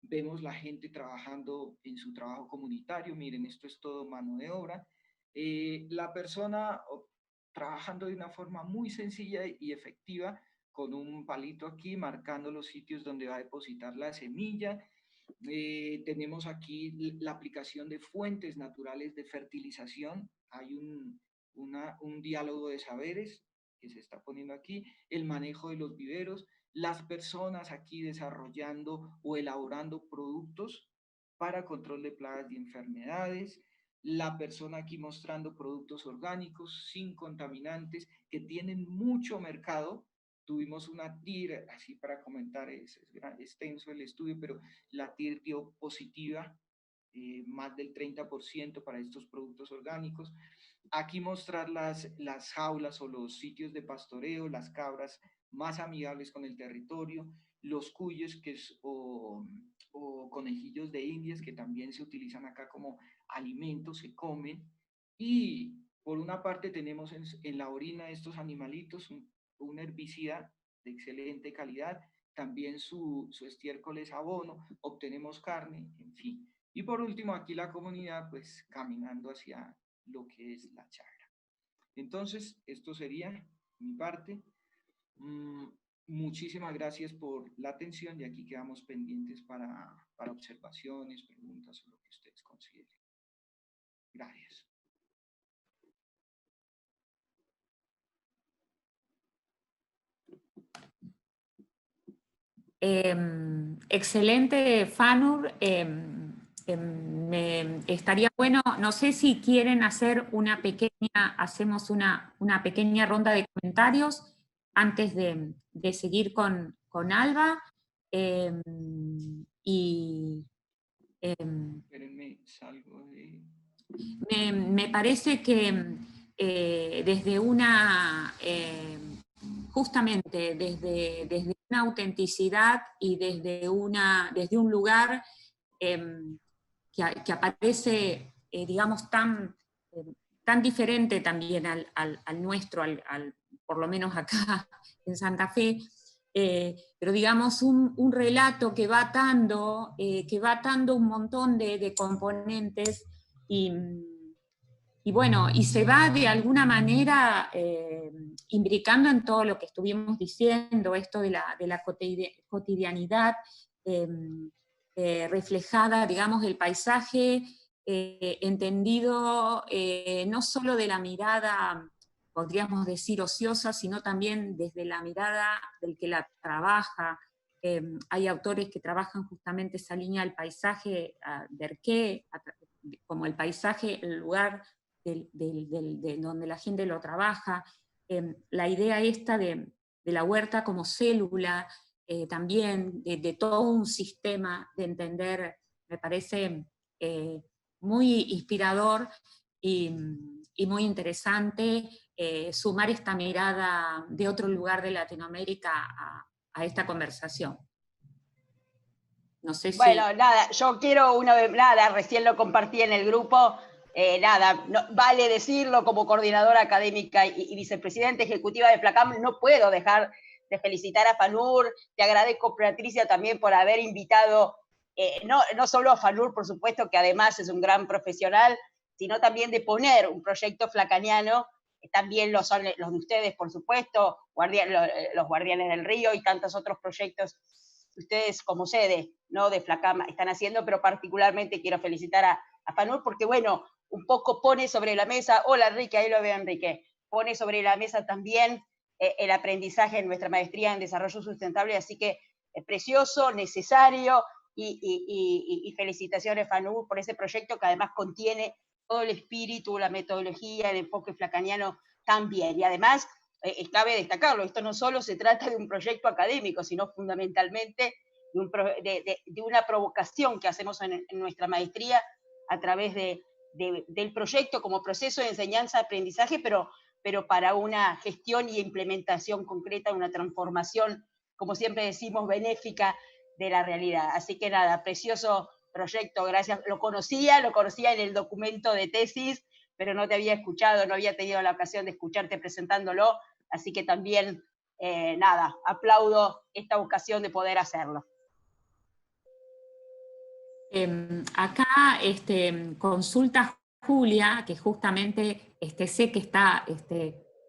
Vemos la gente trabajando en su trabajo comunitario. Miren, esto es todo mano de obra. La persona trabajando de una forma muy sencilla y efectiva, con un palito aquí marcando los sitios donde va a depositar la semilla. Tenemos aquí la aplicación de fuentes naturales de fertilización. Hay un diálogo de saberes que se está poniendo aquí, el manejo de los viveros, las personas aquí desarrollando o elaborando productos para control de plagas y enfermedades, la persona aquí mostrando productos orgánicos sin contaminantes que tienen mucho mercado. Tuvimos una TIR, así para comentar, es extenso el estudio, pero la TIR dio positiva, más del 30% para estos productos orgánicos. Aquí mostrar las jaulas o los sitios de pastoreo, las cabras más amigables con el territorio, los cuyes que es, o conejillos de indias que también se utilizan acá como alimentos, se comen. Y por una parte tenemos en la orina de estos animalitos un herbicida de excelente calidad, también su estiércol es abono, obtenemos carne, en fin. Y por último aquí la comunidad pues caminando hacia lo que es la Chagra. Entonces esto sería mi parte. Muchísimas gracias por la atención y aquí quedamos pendientes para observaciones, preguntas o lo que ustedes consideren. Gracias. Excelente, Fanur. Estaría bueno, no sé si quieren hacer hacemos una pequeña ronda de comentarios antes de seguir con Alba. Espérenme, salgo de... Me parece que desde una, justamente desde una autenticidad y desde un lugar que aparece, digamos, tan diferente también al nuestro, por lo menos acá en Santa Fe, pero digamos un relato que va atando un montón de componentes y bueno, y se va de alguna manera imbricando en todo lo que estuvimos diciendo, esto de la cotidianidad reflejada, digamos, del paisaje, entendido no solo de la mirada, podríamos decir, ociosa, sino también desde la mirada del que la trabaja. Hay autores que trabajan justamente esa línea del paisaje, Derqué, como el paisaje, el lugar de donde la gente lo trabaja, la idea esta de la huerta como célula, también de todo un sistema de entender, me parece muy inspirador y muy interesante sumar esta mirada de otro lugar de Latinoamérica a esta conversación. No sé si... Bueno, nada, yo quiero una vez, nada, recién lo compartí en el grupo, nada, no, vale decirlo como coordinadora académica y vicepresidenta ejecutiva de FLACAM, no puedo dejar de felicitar a Fanur, te agradezco, Patricia, también por haber invitado, no solo a Fanur, por supuesto, que además es un gran profesional, sino también de poner un proyecto flacaniano, también lo son los de ustedes, por supuesto, los Guardianes del Río y tantos otros proyectos que ustedes como sede, ¿no?, de FLACAM están haciendo, pero particularmente quiero felicitar a Fanur porque, bueno, un poco pone sobre la mesa, hola Enrique, ahí lo veo Enrique, pone sobre la mesa también el aprendizaje en nuestra maestría en desarrollo sustentable, así que es precioso, necesario, y felicitaciones Fanur por ese proyecto que además contiene todo el espíritu, la metodología, el enfoque flacaniano también. Y además, cabe destacarlo, esto no solo se trata de un proyecto académico, sino fundamentalmente de una provocación que hacemos en nuestra maestría a través del proyecto como proceso de enseñanza-aprendizaje, pero para una gestión y implementación concreta, una transformación, como siempre decimos, benéfica de la realidad. Así que nada, precioso proyecto, gracias. Lo conocía en el documento de tesis, pero no te había escuchado, no había tenido la ocasión de escucharte presentándolo, así que también, nada, aplaudo esta ocasión de poder hacerlo. Acá consulta Julia, que justamente sé que está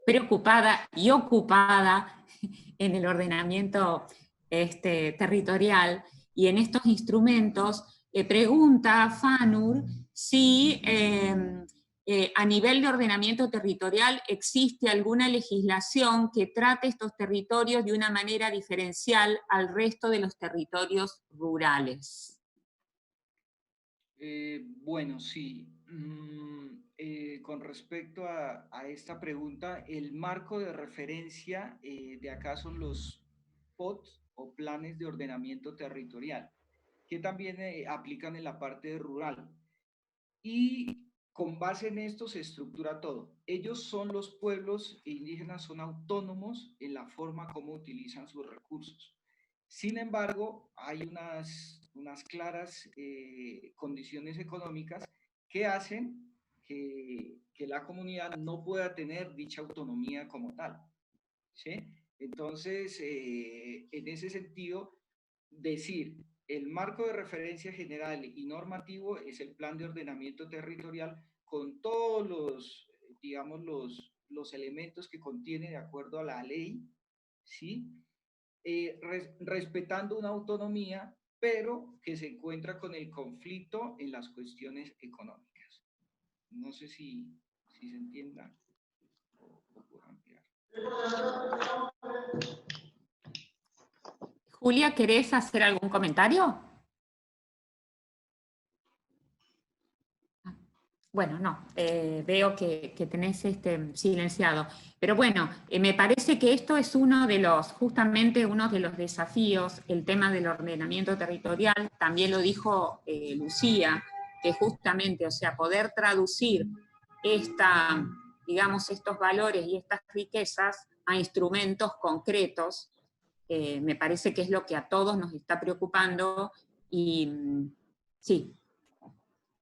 preocupada y ocupada en el ordenamiento territorial y en estos instrumentos, pregunta a Fanur si a nivel de ordenamiento territorial existe alguna legislación que trate estos territorios de una manera diferencial al resto de los territorios rurales. Bueno, sí. Con respecto a esta pregunta, el marco de referencia de acá son los POT o planes de ordenamiento territorial, que también aplican en la parte rural. Y con base en esto se estructura todo. Ellos son los pueblos indígenas, son autónomos en la forma como utilizan sus recursos. Sin embargo, hay unas claras condiciones económicas que hacen que la comunidad no pueda tener dicha autonomía como tal, ¿sí? Entonces, en ese sentido, decir el marco de referencia general y normativo es el plan de ordenamiento territorial con todos los, digamos, los elementos que contiene de acuerdo a la ley, ¿sí? Respetando una autonomía, pero que se encuentra con el conflicto en las cuestiones económicas. No sé si se entienda o puedo ampliar. Julia, ¿querés hacer algún comentario? Bueno, no, veo que tenés silenciado. Pero bueno, me parece que esto es justamente uno de los desafíos, el tema del ordenamiento territorial, también lo dijo Lucía, que justamente, o sea, poder traducir digamos, estos valores y estas riquezas a instrumentos concretos, me parece que es lo que a todos nos está preocupando y sí.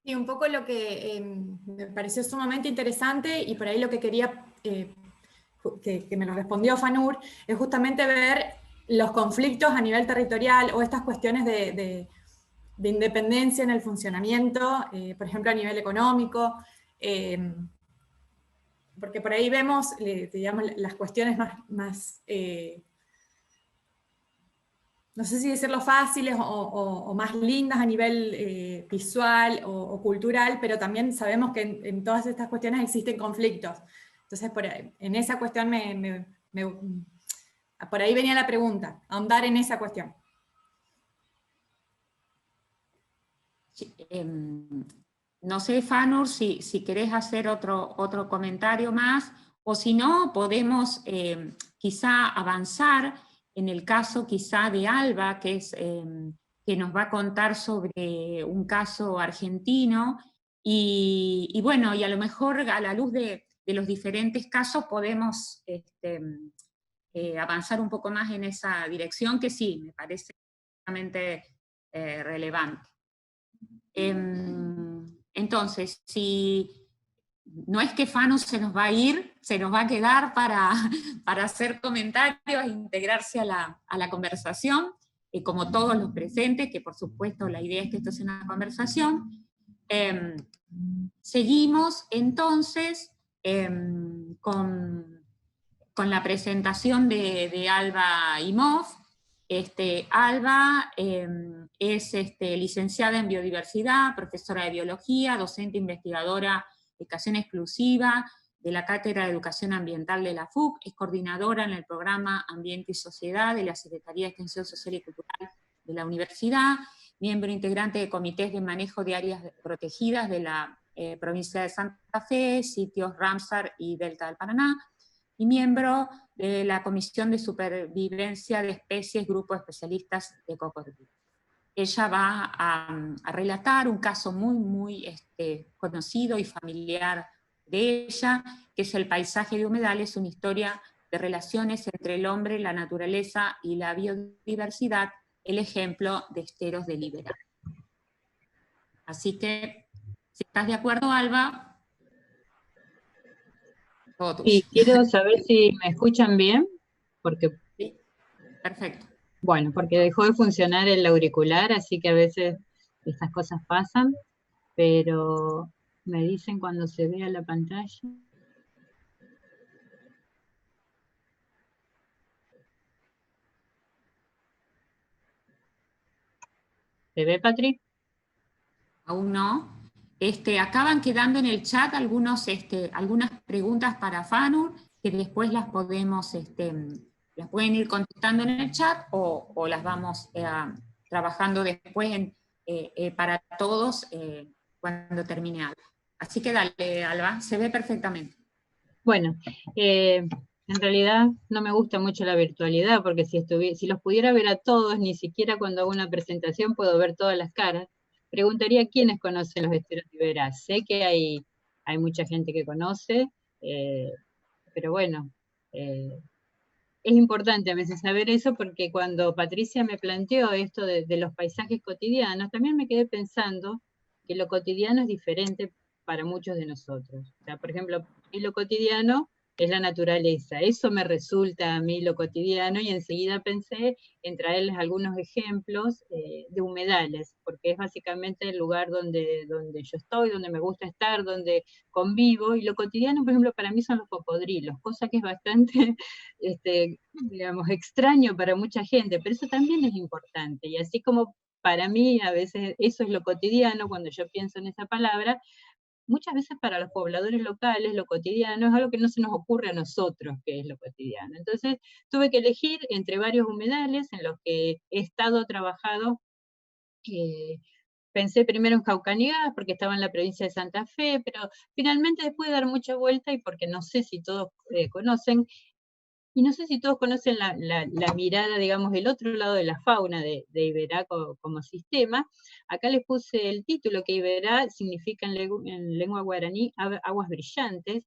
Y un poco lo que me pareció sumamente interesante y por ahí lo que quería que me lo respondió Fanur es justamente ver los conflictos a nivel territorial o estas cuestiones de independencia en el funcionamiento, por ejemplo a nivel económico, porque por ahí vemos digamos, las cuestiones más no sé si decirlo fáciles o más lindas a nivel visual o cultural, pero también sabemos que en todas estas cuestiones existen conflictos. Entonces, en esa cuestión por ahí venía la pregunta, ahondar en esa cuestión. Sí, no sé, Fanur, si querés hacer otro comentario más, o si no, podemos quizá avanzar en el caso quizá de Alba, que nos va a contar sobre un caso argentino, y bueno, y a lo mejor a la luz de los diferentes casos podemos avanzar un poco más en esa dirección, que sí, me parece realmente relevante. Entonces, si no es que Fanu se nos va a ir, se nos va a quedar para hacer comentarios e integrarse a la conversación, como todos los presentes, que por supuesto la idea es que esto sea una conversación. Seguimos entonces con la presentación de Alba Imhoff. Alba es licenciada en biodiversidad, profesora de biología, docente investigadora de educación exclusiva de la Cátedra de Educación Ambiental de la FUC, es coordinadora en el programa Ambiente y Sociedad de la Secretaría de Extensión Social y Cultural de la Universidad, miembro integrante de comités de manejo de áreas protegidas de la provincia de Santa Fe, sitios Ramsar y Delta del Paraná, y miembro de la Comisión de Supervivencia de Especies, Grupo de Especialistas de Cocodrilo. Ella va a relatar un caso muy conocido y familiar de ella, que es el paisaje de humedales, una historia de relaciones entre el hombre, la naturaleza y la biodiversidad, el ejemplo de esteros de Liberá. Así que, si estás de acuerdo, Alba, todo tuyo. Y quiero saber si me escuchan bien, porque... Sí, perfecto. Bueno, porque dejó de funcionar el auricular, así que a veces estas cosas pasan, pero me dicen cuando se vea la pantalla. ¿Se ve, Patri? Aún no. Acaban quedando en el chat algunas preguntas para Fanur, que después las podemos, las pueden ir contestando en el chat o las vamos trabajando después para todos cuando termine Alba. Así que dale, Alba, se ve perfectamente. Bueno, en realidad no me gusta mucho la virtualidad, porque si los pudiera ver a todos, ni siquiera cuando hago una presentación puedo ver todas las caras. Preguntaría quiénes conocen los esteros de Iberá. Sé que hay mucha gente que conoce, pero bueno, es importante a veces saber eso, porque cuando Patricia me planteó esto de los paisajes cotidianos, también me quedé pensando que lo cotidiano es diferente para muchos de nosotros. O sea, por ejemplo, lo cotidiano es la naturaleza, eso me resulta a mí lo cotidiano, y enseguida pensé en traerles algunos ejemplos de humedales, porque es básicamente el lugar donde yo estoy, donde me gusta estar, donde convivo, y lo cotidiano, por ejemplo, para mí son los cocodrilos, cosa que es bastante, digamos, extraño para mucha gente, pero eso también es importante, y así como para mí a veces eso es lo cotidiano cuando yo pienso en esa palabra, muchas veces para los pobladores locales lo cotidiano es algo que no se nos ocurre a nosotros que es lo cotidiano. Entonces tuve que elegir entre varios humedales en los que he estado trabajado. Pensé primero en Jaucanigas porque estaba en la provincia de Santa Fe, pero finalmente después de dar mucha vuelta, y porque no sé si todos conocen, y no sé si todos conocen la mirada, digamos, del otro lado de la fauna de Iberá como sistema. Acá les puse el título, que Iberá significa en lengua guaraní aguas brillantes.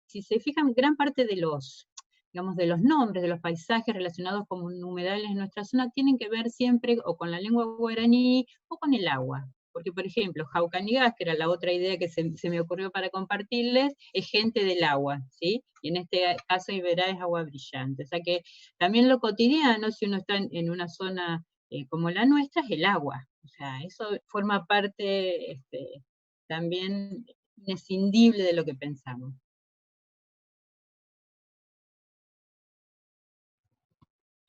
Si se fijan, gran parte de los nombres, de los paisajes relacionados con humedales en nuestra zona tienen que ver siempre o con la lengua guaraní o con el agua. Porque, por ejemplo, Jaucanigas, que era la otra idea que se me ocurrió para compartirles, es gente del agua, ¿sí? Y en este caso Iberá es agua brillante. O sea que también lo cotidiano, si uno está en una zona como la nuestra, es el agua. O sea, eso forma parte también inescindible de lo que pensamos.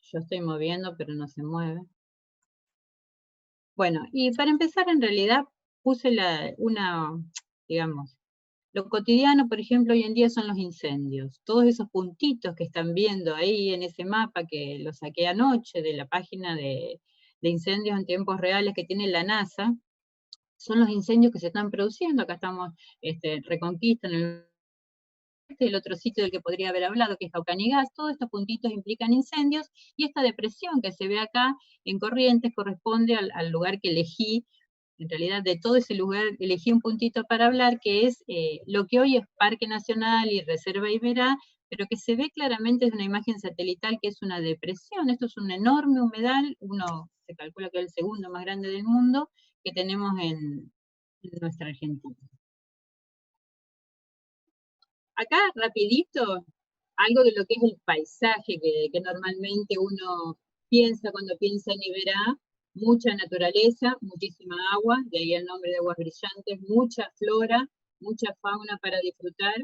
Yo estoy moviendo, pero no se mueve. Bueno, y para empezar, en realidad, puse digamos, lo cotidiano, por ejemplo, hoy en día son los incendios. Todos esos puntitos que están viendo ahí en ese mapa, que lo saqué anoche de la página de incendios en tiempos reales que tiene la NASA, son los incendios que se están produciendo. Acá estamos Reconquista, en el otro sitio del que podría haber hablado, que es Jaucanigas. Todos estos puntitos implican incendios, y esta depresión que se ve acá en Corrientes corresponde al lugar que elegí. En realidad, de todo ese lugar elegí un puntito para hablar, que es lo que hoy es Parque Nacional y Reserva Iberá, pero que se ve claramente en una imagen satelital, que es una depresión. Esto es un enorme humedal, se calcula que es el segundo más grande del mundo, que tenemos en nuestra Argentina. Acá, rapidito, algo de lo que es el paisaje que normalmente uno piensa cuando piensa en Iberá: mucha naturaleza, muchísima agua, de ahí el nombre de aguas brillantes, mucha flora, mucha fauna para disfrutar,